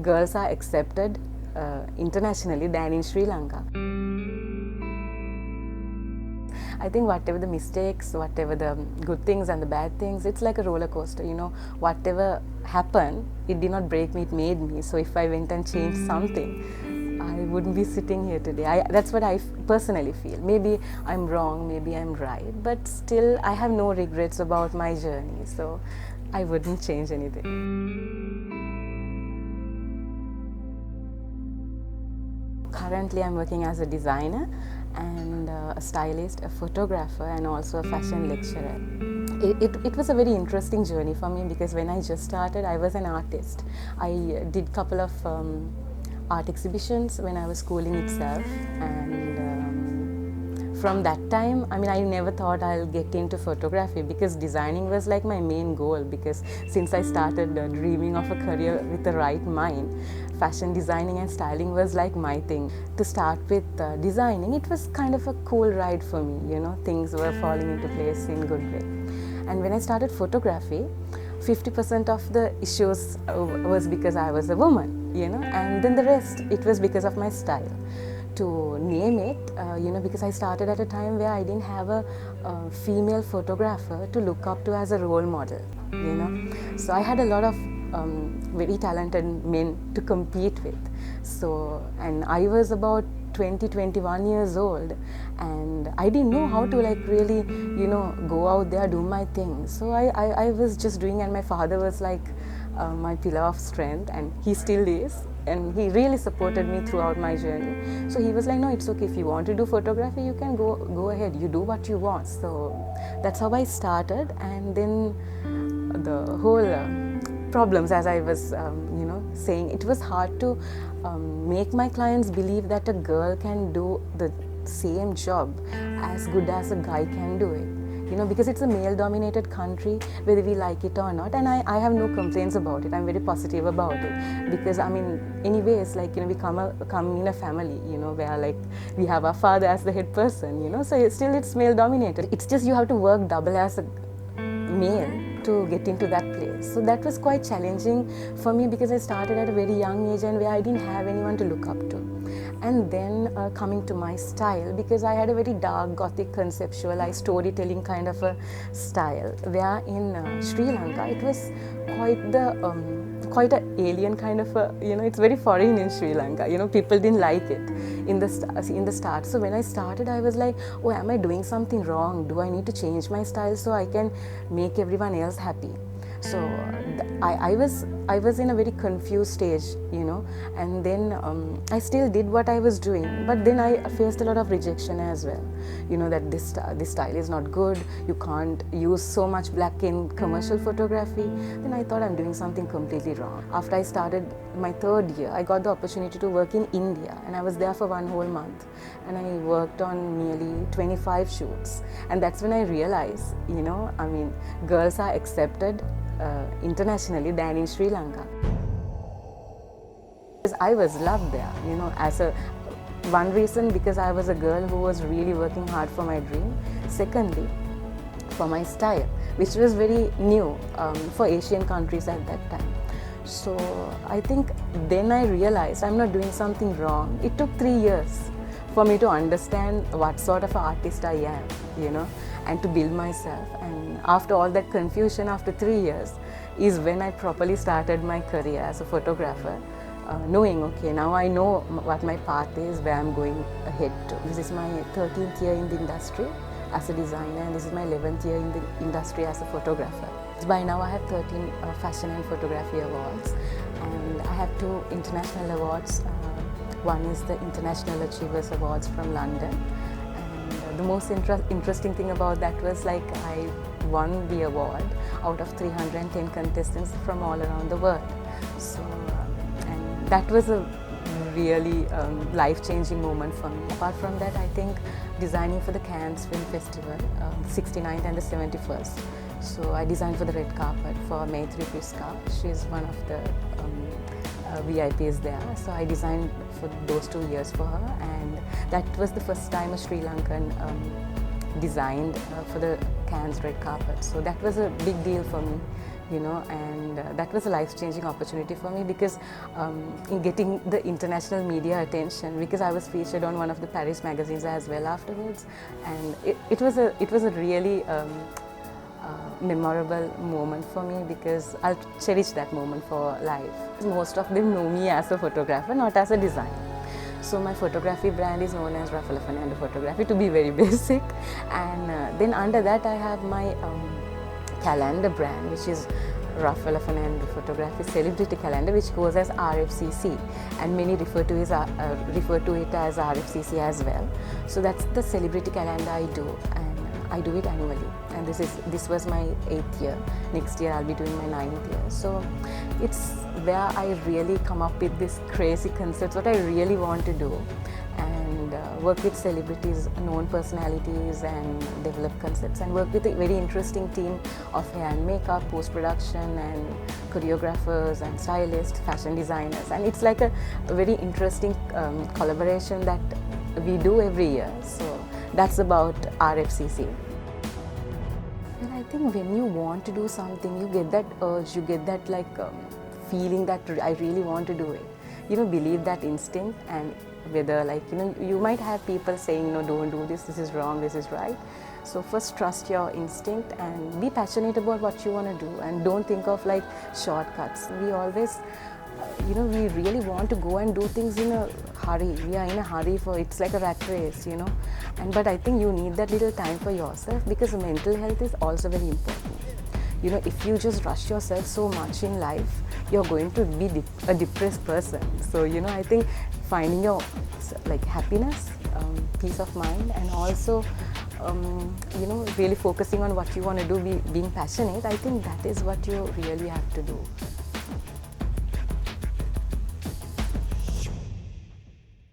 girls are accepted internationally than in Sri Lanka. I think whatever the mistakes, whatever the good things and the bad things, it's like a roller coaster. Whatever happened, it did not break me, it made me. So if I went and changed something, I wouldn't be sitting here today. That's what I personally feel. Maybe I'm wrong, maybe I'm right, but still I have no regrets about my journey. So I wouldn't change anything. Currently, I'm working as a designer and a stylist, a photographer, and also a fashion lecturer. It was a very interesting journey for me because when I just started, I was an artist. I did a couple of art exhibitions when I was schooling itself, and from that time, I never thought I'll get into photography because designing was like my main goal. Because since I started dreaming of a career with the right mind, fashion designing and styling was like my thing. To start with designing, it was kind of a cool ride for me, things were falling into place in a good way. And when I started photography, 50% of the issues was because I was a woman, and then the rest, it was because of my style. To name it, because I started at a time where I didn't have a female photographer to look up to as a role model, So I had a lot of very talented men to compete with. So, and I was about 21 years old, and I didn't know how to really, go out there, do my thing. So I was just doing, and my father was like my pillar of strength, and he still is. And he really supported me throughout my journey. So he was like, no, it's okay. If you want to do photography, you can go ahead. You do what you want. So that's how I started. And then the whole problems, as I was, saying, it was hard to make my clients believe that a girl can do the same job as good as a guy can do it. Because it's a male-dominated country, whether we like it or not, and I have no complaints about it. I'm very positive about it because anyways, we come in a family, where we have our father as the head person, so still it's male-dominated. It's just you have to work double as a male to get into that place. So that was quite challenging for me because I started at a very young age and where I didn't have anyone to look up to. And then coming to my style, because I had a very dark, gothic, conceptualized storytelling kind of a style, where in Sri Lanka it was quite an alien kind of a, it's very foreign in Sri Lanka. People didn't like it in the start. So when I started, I was like, oh, am I doing something wrong? Do I need to change my style so I can make everyone else happy? So I was in a very confused stage, and then I still did what I was doing, but then I faced a lot of rejection as well, that this style is not good, you can't use so much black in commercial photography. Then I thought I'm doing something completely wrong. After I started my third year, I got the opportunity to work in India, and I was there for 1 whole month, and I worked on nearly 25 shoots, and that's when I realized, girls are accepted internationally than in Sri Lanka. I was loved there, as one reason because I was a girl who was really working hard for my dream. Secondly, for my style, which was very new for Asian countries at that time. So I think then I realized I'm not doing something wrong. It took 3 years for me to understand what sort of artist I am, and to build myself. And after all that confusion, after 3 years, is when I properly started my career as a photographer, knowing, okay, now I know what my path is, where I'm going ahead to. This is my 13th year in the industry as a designer, and this is my 11th year in the industry as a photographer. By now I have 13 fashion and photography awards, and I have 2 international awards. One is the International Achievers Awards from London, and the most interesting thing about that was I won the award out of 310 contestants from all around the world. So, and that was a really life-changing moment for me. Apart from that, I think designing for the Cannes Film Festival, 69th and the 71st. So I designed for the red carpet for Maitri Piska. She's one of the VIPs there. So I designed for those 2 years for her, and that was the first time a Sri Lankan designed for the Cannes red carpet. So that was a big deal for me, and that was a life-changing opportunity for me because in getting the international media attention, because I was featured on one of the Paris magazines as well afterwards, and it was a really memorable moment for me because I'll cherish that moment for life. Most of them know me as a photographer, not as a designer. So my photography brand is known as Raffealla Fernando Photography, to be very basic, and then under that I have my calendar brand, which is Raffealla Fernando Photography Celebrity Calendar, which goes as RFCC, and many refer to it as RFCC as well. So that's the celebrity calendar I do, and I do it annually. And this was my 8th year. Next year I'll be doing my 9th year. So it's where I really come up with this crazy concepts, what I really want to do, and work with celebrities, known personalities, and develop concepts, and work with a very interesting team of hair and makeup, post-production, and choreographers, and stylists, fashion designers. And it's like a very interesting collaboration that we do every year. So that's about RFCC. And I think when you want to do something, you get that urge, you get that feeling that I really want to do it. Believe that instinct, and whether you might have people saying, no, don't do this, this is wrong, this is right. So first trust your instinct and be passionate about what you want to do, and don't think of shortcuts. We always, we really want to go and do things in a hurry. We are in a hurry it's like a rat race, but I think you need that little time for yourself, because mental health is also very important. If you just rush yourself so much in life, you're going to be a depressed person. So, I think finding your happiness, peace of mind, and also, really focusing on what you want to do, being passionate, I think that is what you really have to do.